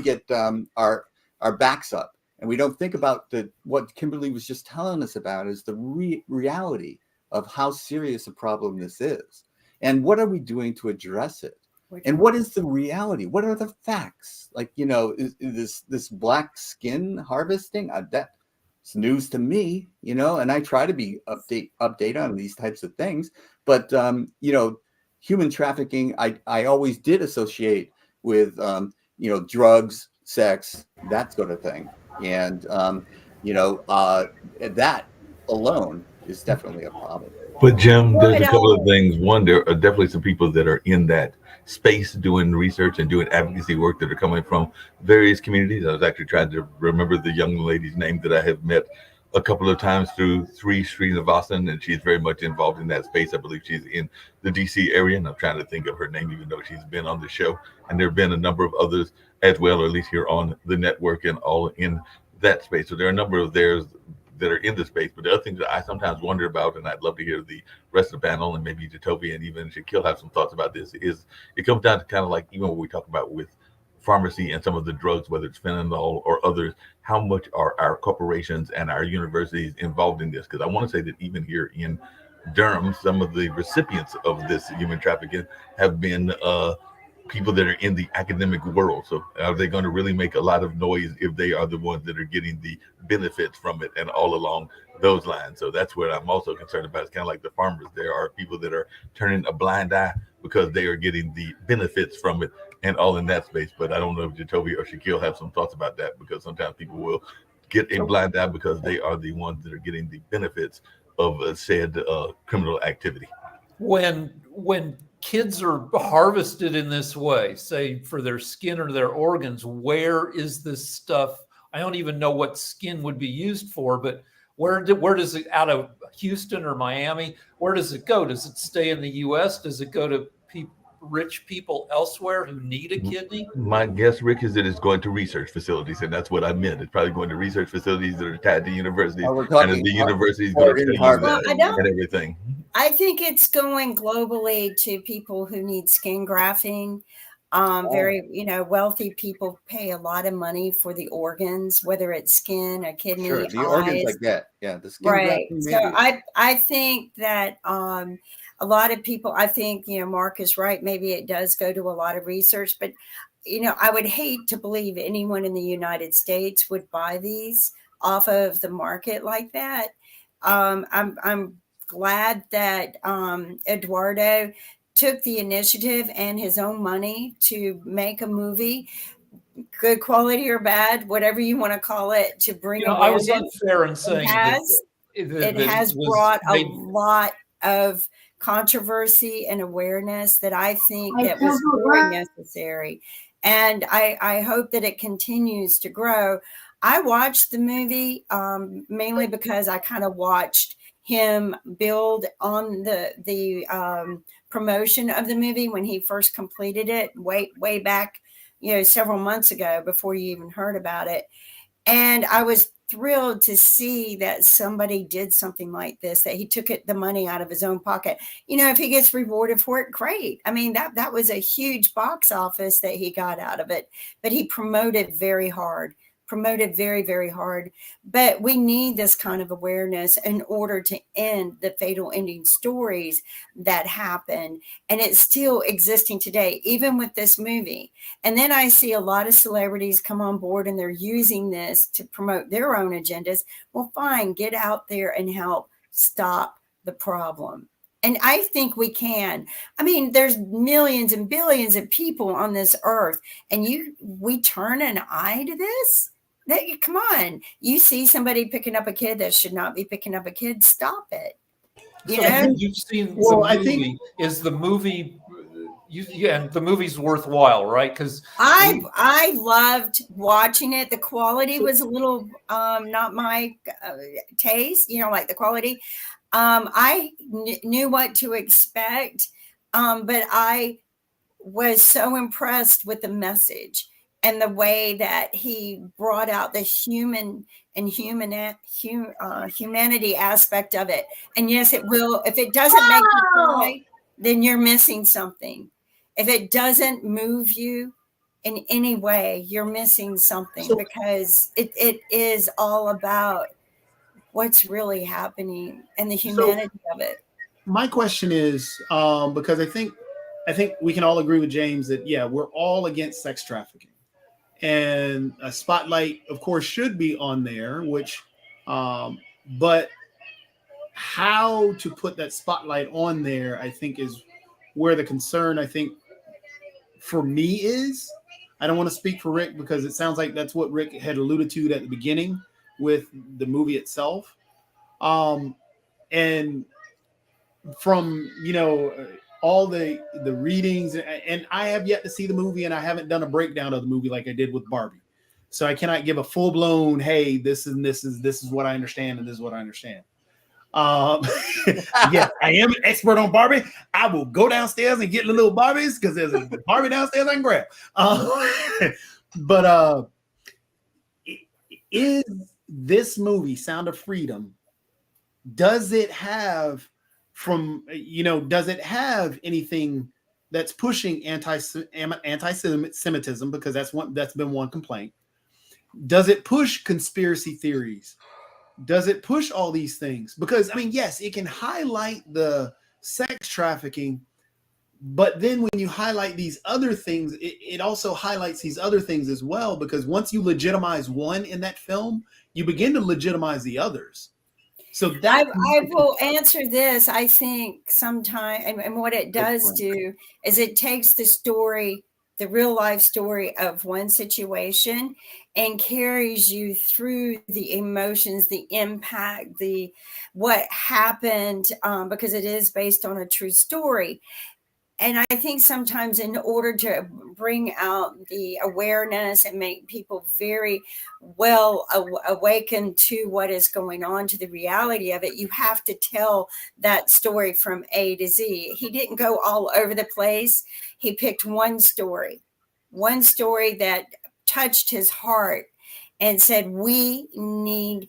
get our backs up, and we don't think about what Kimberly was just telling us about is the reality of how serious a problem this is, and what are we doing to address it, and what is the reality? What are the facts? Like, is this black skin harvesting? That's news to me, and I try to be update on these types of things. But human trafficking, I always did associate with drugs, sex, that sort of thing, and that alone is definitely a problem. But Jim, there's a couple of things. One, there are definitely some people that are in that space doing research and doing advocacy work that are coming from various communities. I was actually trying to remember the young lady's name that I have met a couple of times through Srinivasan, and she's very much involved in that space. I believe she's in the DC area, and I'm trying to think of her name, even though she's been on the show. And there have been a number of others as well, or at least here on the network and all in that space. So there are a number of theirs that are in the space. But the other things that I sometimes wonder about, and I'd love to hear the rest of the panel, and maybe Jacoby and even Shaquille have some thoughts about this, is it comes down to kind of like even what we talk about with pharmacy and some of the drugs, whether it's fentanyl or others, how much are our corporations and our universities involved in this? Because I want to say that even here in Durham, some of the recipients of this human trafficking have been people that are in the academic world. So are they going to really make a lot of noise if they are the ones that are getting the benefits from it and all along those lines? So that's what I'm also concerned about. It's kind of like the farmers. There are people that are turning a blind eye because they are getting the benefits from it and all in that space. But I don't know if Jacoby or Shaquille have some thoughts about that, because sometimes people will get a blind eye because they are the ones that are getting the benefits of said criminal activity. When kids are harvested in this way, say for their skin or their organs, where is this stuff? I don't even know what skin would be used for, but where does it, out of Houston or Miami, where does it go? Does it stay in the U.S.? Does it go to rich people elsewhere who need a kidney? My guess, Rick, is that it's going to research facilities, and that's what I meant. It's probably going to research facilities that are tied to universities, and the universities going to and everything. I think it's going globally to people who need skin grafting. Very, wealthy people pay a lot of money for the organs, whether it's skin, a kidney, sure, the eyes. organs I get, yeah, the skin right. grafting, So I think that a lot of people, I think, Mark is right. Maybe it does go to a lot of research, but I would hate to believe anyone in the United States would buy these off of the market like that. I'm glad that Eduardo took the initiative and his own money to make a movie, good quality or bad, whatever you want to call it, to bring I was unfair in saying it has brought a lot of controversy and awareness that I think that was very necessary. And I hope that it continues to grow. I watched the movie mainly because I kind of watched him build on the promotion of the movie when he first completed it way back, several months ago before you even heard about it. And I was thrilled to see that somebody did something like this, that he took the money out of his own pocket. If he gets rewarded for it, great. I mean, that was a huge box office that he got out of it, but he promoted very hard. Promoted very, very hard. But we need this kind of awareness in order to end the fatal ending stories that happen. And it's still existing today, even with this movie. And then I see a lot of celebrities come on board and they're using this to promote their own agendas. Well, fine, get out there and help stop the problem. And I think we can. I mean, there's millions and billions of people on this earth, and we turn an eye to this? Come on. You see somebody picking up a kid that should not be picking up a kid, stop it. You've seen the movie. Is the movie and the movie's worthwhile, right? Because I loved watching it. The quality was a little not my taste, like the quality. I knew what to expect, but I was so impressed with the message and the way that he brought out the human and humanity aspect of it. And yes, it will. If it doesn't make you cry, then you're missing something. If it doesn't move you in any way, you're missing something, because it is all about what's really happening and the humanity of it. My question is, because I think we can all agree with James that, yeah, we're all against sex trafficking. And a spotlight, of course, should be on there, but how to put that spotlight on there, I think, is where the concern, I think, for me is. I don't want to speak for Rick, because it sounds like that's what Rick had alluded to at the beginning with the movie itself. And from, all the readings, and I have yet to see the movie, and I haven't done a breakdown of the movie like I did with Barbie, so I cannot give a full-blown, hey, this is what I understand, and this is what I understand. Yeah, I am an expert on Barbie. I will go downstairs and get the little Barbies, because there's a Barbie downstairs I can grab. But is this movie, Sound of Freedom, does it have anything that's pushing anti-Semitism? Because that's been one complaint. Does it push conspiracy theories? Does it push all these things? Because, I mean, yes, it can highlight the sex trafficking, but then when you highlight these other things, it also highlights these other things as well, because once you legitimize one in that film, you begin to legitimize the others. So that I will answer this. I think sometimes, and what it does do is it takes the story, the real life story of one situation, and carries you through the emotions, the impact, what happened, because it is based on a true story. And I think sometimes, in order to bring out the awareness and make people very well awakened to what is going on, to the reality of it, you have to tell that story from A to Z. He didn't go all over the place. He picked one story that touched his heart and said, we need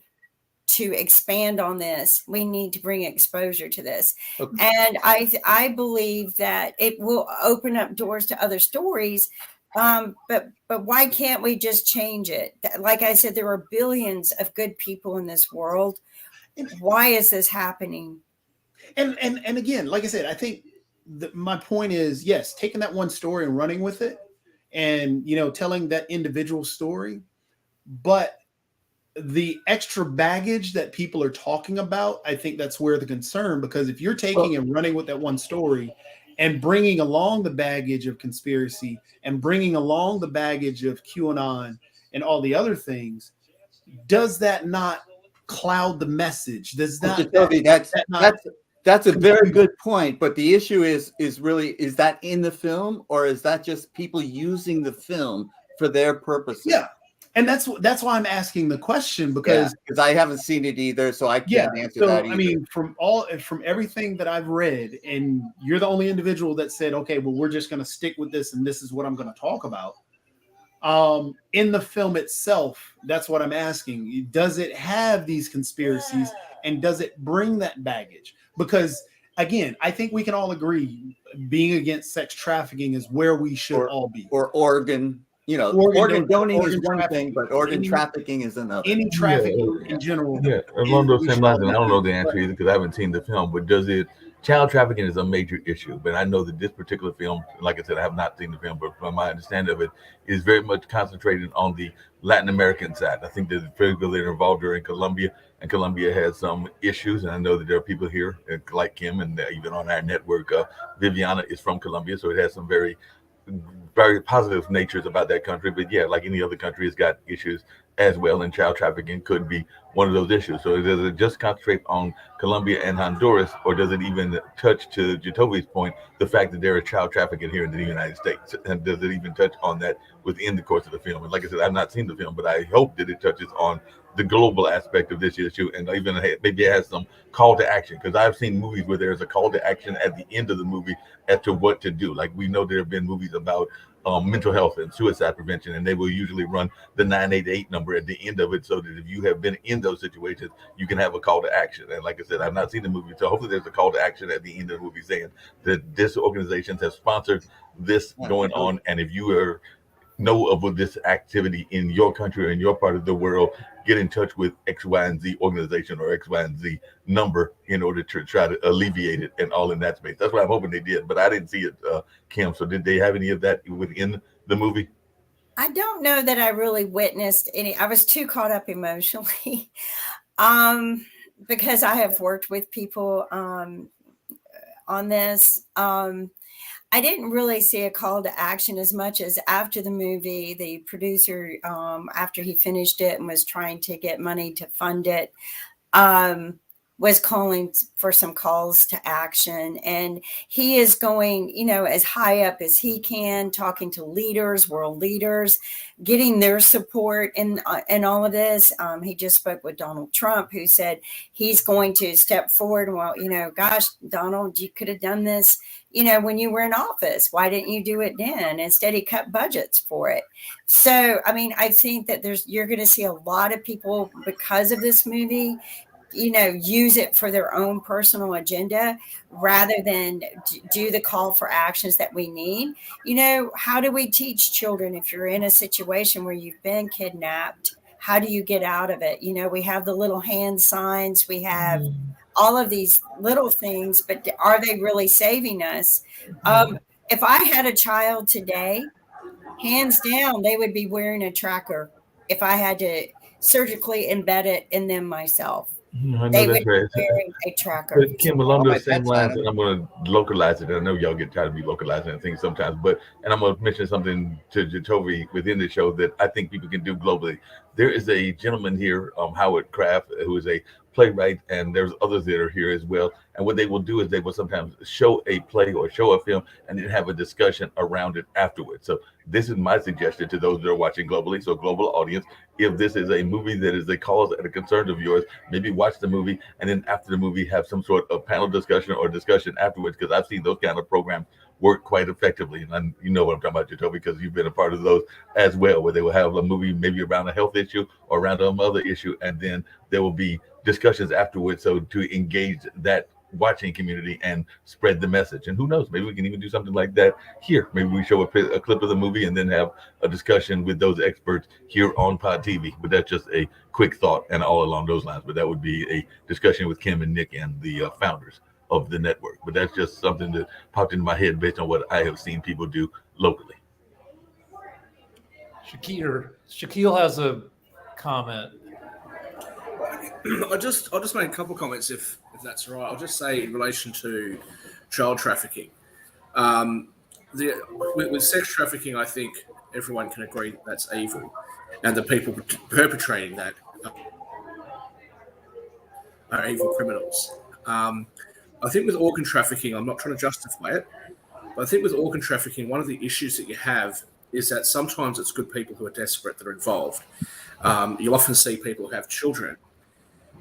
to expand on this. We need to bring exposure to this. Okay. And I believe that it will open up doors to other stories. But why can't we just change it? Like I said, there are billions of good people in this world. Why is this happening? And again, like I said, I think my point is, yes, taking that one story and running with it, and telling that individual story, but the extra baggage that people are talking about, I think that's where the concern, because if you're taking and running with that one story and bringing along the baggage of conspiracy and bringing along the baggage of QAnon and all the other things, does that not cloud the message? Does that? That's a very good point. But the issue is that in the film, or is that just people using the film for their purposes? Yeah. And that's why I'm asking the question, because because I haven't seen it either, so I can't answer so that either. I mean, from everything that I've read, and you're the only individual that said, okay, well, we're just going to stick with this, and this is what I'm going to talk about. In the film itself, that's what I'm asking. Does it have these conspiracies, and does it bring that baggage? Because again, I think we can all agree being against sex trafficking is where we should all be. Or organ, organ donating is one thing, but organ trafficking is another. Any trafficking in general. Yeah, along those same lines, and I don't know the answer either because I haven't seen the film, but child trafficking is a major issue. But I know that this particular film, like I said, I have not seen the film, but from my understanding of it, is very much concentrated on the Latin American side. I think there's very good that are involved here in Colombia, and Colombia has some issues. And I know that there are people here like Kim, and even on our network, Viviana is from Colombia, so it has some very positive natures about that country. But yeah, like any other country, it's got issues as well, and child trafficking could be one of those issues. So does it just concentrate on Colombia and Honduras, or does it even touch, to Jacoby's point, the fact that there is child trafficking here in the United States? And does it even touch on that within the course of the film? And like I said, I've not seen the film, but I hope that it touches on the global aspect of this issue, and even maybe it has some call to action, because I've seen movies where there's a call to action at the end of the movie as to what to do. Like we know there have been movies about mental health and suicide prevention, and they will usually run the 988 number at the end of it, so that if you have been in those situations, you can have a call to action. And like I said, I've not seen the movie, so hopefully there's a call to action at the end of the movie saying that this organization has sponsored this going on, and if you know of this activity in your country or in your part of the world, get in touch with X, Y, and Z organization or X, Y, and Z number in order to try to alleviate it, and all in that space. That's what I'm hoping they did, but I didn't see it, Kim. So did they have any of that within the movie? I don't know that I really witnessed any. I was too caught up emotionally because I have worked with people on this. I didn't really see a call to action as much as after the movie, the producer, after he finished it and was trying to get money to fund it, was calling for some calls to action. And he is going, as high up as he can, talking to leaders, world leaders, getting their support in all of this. He just spoke with Donald Trump, who said he's going to step forward. Well, gosh, Donald, you could have done this, when you were in office. Why didn't you do it then? Instead, he cut budgets for it. So, I mean, I think that you're going to see a lot of people, because of this movie, use it for their own personal agenda rather than do the call for actions that we need. How do we teach children if you're in a situation where you've been kidnapped? How do you get out of it? We have the little hand signs, we have all of these little things, but are they really saving us? If I had a child today, hands down, they would be wearing a tracker if I had to surgically embed it in them myself. They would be wearing a tracker. But Kim, along those same lines, and I'm going to localize it. I know y'all get tired of me localizing things sometimes, and I'm going to mention something to Jacoby within the show that I think people can do globally. There is a gentleman here, Howard Kraft, who is a playwright, and there's others that are here as well. And what they will do is they will sometimes show a play or show a film and then have a discussion around it afterwards. So this is my suggestion to those that are watching globally. So global audience, if this is a movie that is a cause and a concern of yours, maybe watch the movie, and then after the movie have some sort of panel discussion or discussion afterwards, because I've seen those kind of programs work quite effectively. And you know what I'm talking about, Jacoby, because you've been a part of those as well, where they will have a movie maybe around a health issue or around some other issue, and then there will be discussions afterwards, so to engage that watching community and spread the message. And who knows, maybe we can even do something like that here. Maybe we show a clip of the movie and then have a discussion with those experts here on Pod TV. But that's just a quick thought and all along those lines. But that would be a discussion with Kim and Nick and the founders of the network. But that's just something that popped into my head based on what I have seen people do locally. Shaquille has a comment. I'll just make a couple of comments if that's all right. I'll just say in relation to child trafficking. With sex trafficking, I think everyone can agree that that's evil, and the people perpetrating that are evil criminals. I think with organ trafficking, I'm not trying to justify it, but I think with organ trafficking, one of the issues that you have is that sometimes it's good people who are desperate that are involved. You'll often see people who have children,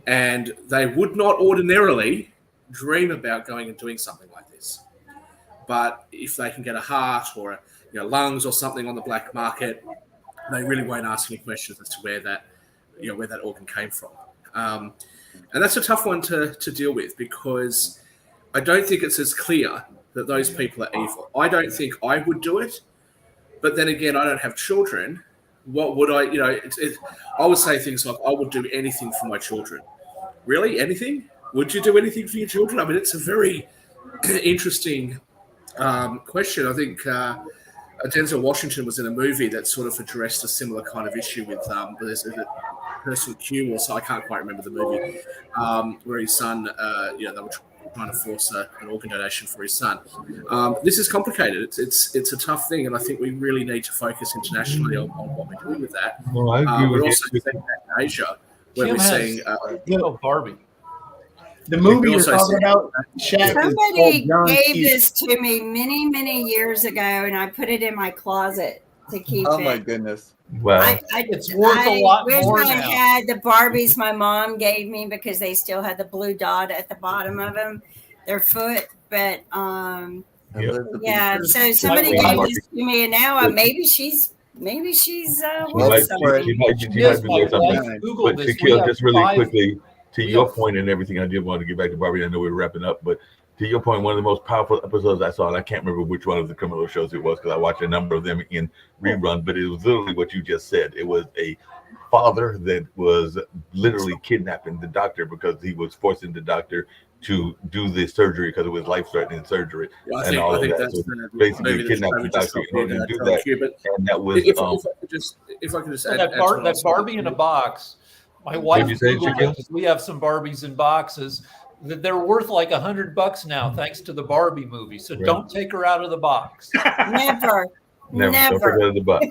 and they would not ordinarily dream about going and doing something like this. But if they can get a heart or lungs or something on the black market, they really won't ask any questions as to where that organ came from. And that's a tough one to deal with, because I don't think it's as clear that those people are evil. I don't think I would do it, but then again, I don't have children. What would I? I would say things like, I would do anything for my children. Really, anything? Would you do anything for your children? I mean, it's a very interesting question. I think Denzel Washington was in a movie that sort of addressed a similar kind of issue with there's a person Q, or so I can't quite remember the movie, where his son, they were trying to force an organ donation for his son. This is complicated. It's a tough thing, and I think we really need to focus internationally on what we're doing with that. Well, I agree We're with also you. seeing that in Asia, where Kim we're has seeing Barbie. The movie you're also talking see- about, Shaq, is Somebody called John gave Q. this to me many, many years ago, and I put it in my closet to keep Oh it. my goodness. Well, It's worth a lot wish more I now. had the Barbies my mom gave me, because they still had the blue dot at the bottom of them, their foot. But yeah, so somebody Like gave Barbie. this to me, and now maybe she's worth she something. might be Yes, doing my something. wife Googled But this. Shaquille, We have just really 5 quickly, to we your have- point and everything, I did want to get back to Barbie. I know we're wrapping up, but to your point, one of the most powerful episodes I saw, and I can't remember which one of the criminal shows it was because I watched a number of them in rerun, but it was literally what you just said. It was a father that was literally kidnapping the doctor because he was forcing the doctor to do the surgery because it was life-threatening surgery. Yeah, and all I of think that. that's So the basically movie kidnapped that the just doctor in order to do John that. Q, but And that was if I could just So add that, to what I was Barbie saying. in a box. My wife you say, Googled Shaquille? it, 'cause we have some Barbies in boxes. That they're worth like $100 now, thanks to the Barbie movie. So Right. don't take her out of the box. Never. Never. Don't Never. forget the butt.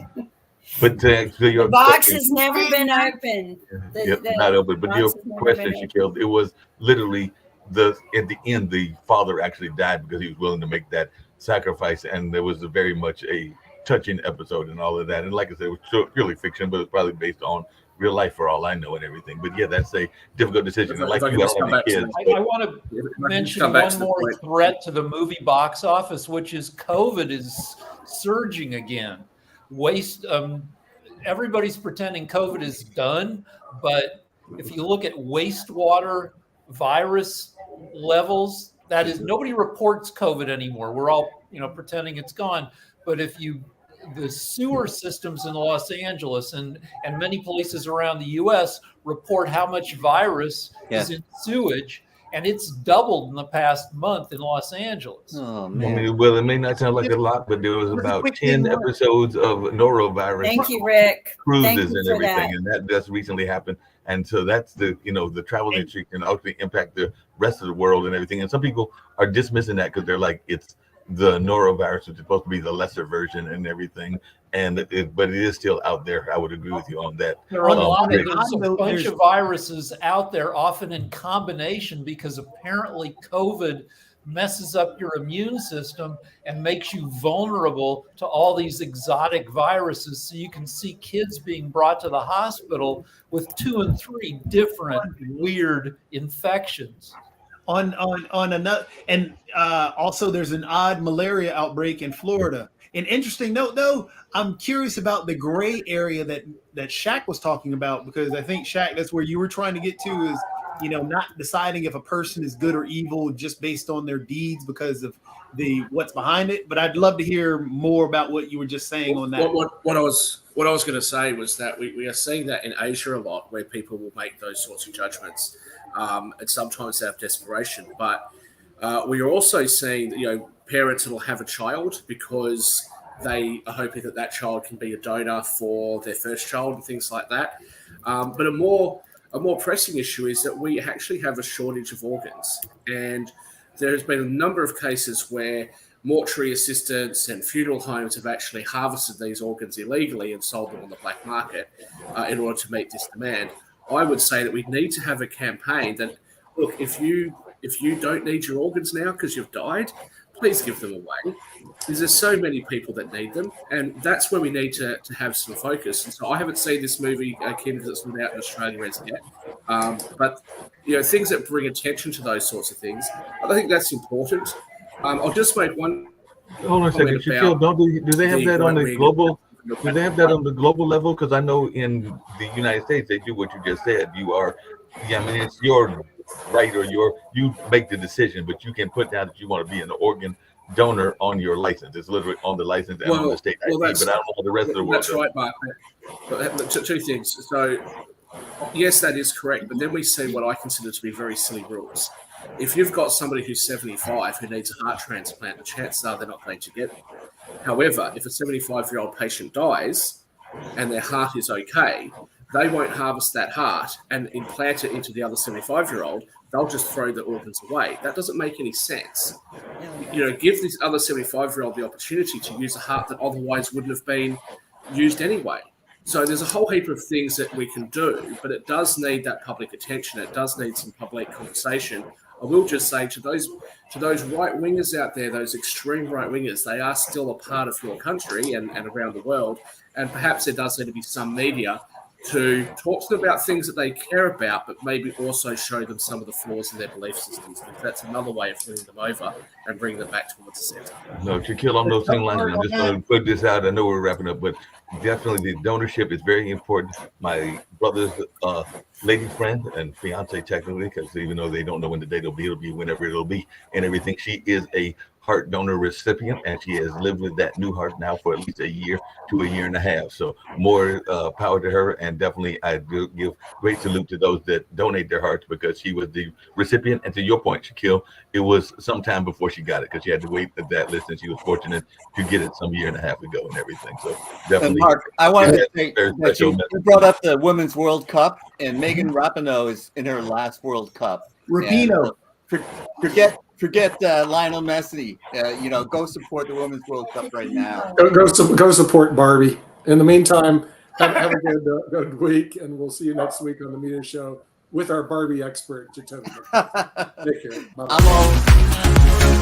But to your The box question- has never been open. Yep, not open. But box your has never question, been Shaquille, it was literally at the end, the father actually died because he was willing to make that sacrifice, and there was very much a touching episode and all of that. And like I said, it was purely fiction, but it's probably based on real life for all I know and everything. But yeah, that's a difficult decision. And like If I you, could I just don't come have back to kids. that. I want to If I could just mention come back one to the more point. threat to the movie box office, which is COVID is surging again. Everybody's pretending COVID is done, but if you look at wastewater virus levels, that is, nobody reports COVID anymore. We're all pretending it's gone. But the sewer systems in Los Angeles and many places around the U.S. report how much virus is in sewage, and it's doubled in the past month in Los Angeles. Oh I man. mean, well, it may not sound like a lot, but there was about 10 episodes of norovirus Thank you, Rick. Thank cruises you and for everything, that. and that's recently happened. And so that's the travel industry can ultimately impact the rest of the world and everything. And some people are dismissing that because they're like, it's the norovirus, which is supposed to be the lesser version and everything. But it is still out there. I would agree with you on that. There are a lot of great. there's a bunch of viruses out there, often in combination, because apparently COVID messes up your immune system and makes you vulnerable to all these exotic viruses. So you can see kids being brought to the hospital with 2 and 3 different weird infections. On another, and also there's an odd malaria outbreak in Florida. An interesting note, though, I'm curious about the gray area that Shaq was talking about, because I think, Shaq, that's where you were trying to get to, is not deciding if a person is good or evil just based on their deeds because of what's behind it. But I'd love to hear more about what you were just saying on that. What I was going to say was that we are seeing that in Asia a lot, where people will make those sorts of judgments, and sometimes out of desperation. But we are also seeing that parents that will have a child because they are hoping that child can be a donor for their first child and things like that. But a more pressing issue is that we actually have a shortage of organs, and there has been a number of cases where mortuary assistants and funeral homes have actually harvested these organs illegally and sold them on the black market in order to meet this demand. I would say that we need to have a campaign that, look, if you don't need your organs now because you've died, please give them away. Because there's so many people that need them, and that's where we need to have some focus. And so I haven't seen this movie, Kim, because it's not out in Australia as yet. But things that bring attention to those sorts of things, I think that's important. I'll just make one. Hold on a second, Shaquille. Do they have that on the global? Do they have that on the global level? Because I know in the United States they do what you just said. It's your right, or you make the decision, but you can put down that you want to be an organ donor on your license. It's literally on the license and on the state ID, but I don't know what the rest of the world. That's right, Mark. But two things. So yes, that is correct. But then we see what I consider to be very silly rules. If you've got somebody who's 75 who needs a heart transplant, the chances are they're not going to get it. However, if a 75-year-old patient dies and their heart is okay, they won't harvest that heart and implant it into the other 75-year-old. They'll just throw the organs away. That doesn't make any sense. Give this other 75-year-old the opportunity to use a heart that otherwise wouldn't have been used anyway. So there's a whole heap of things that we can do, but it does need that public attention. It does need some public conversation. I will just say to those right wingers out there, those extreme right wingers, they are still a part of your country and around the world. And perhaps there does need to be some media to talk to them about things that they care about, but maybe also show them some of the flaws in their belief systems. And that's another way of winning them over and bringing them back towards the center. No, Shaquille, on those same lines, I'm just going to put this out. I know we're wrapping up, but definitely the donorship is very important. My brother's lady friend and fiance, technically, because even though they don't know when the date it'll be whenever it'll be and everything, she is a heart donor recipient, and she has lived with that new heart now for at least a year to a year and a half. So more power to her, and definitely I do give great salute to those that donate their hearts, because she was the recipient. And to your point, Shaquille, it was some time before she got it, because she had to wait at that list, and she was fortunate to get it some year and a half ago and everything. So definitely. And Mark, I wanted to say that you brought up the Women's World Cup, and Megan Rapinoe is in her last World Cup. Rapinoe. Forget Lionel Messi. Go support the Women's World Cup right now. Go support Barbie. In the meantime, have a good week, and we'll see you next week on the Media Show with our Barbie expert, Jacoby. Take care. Bye-bye.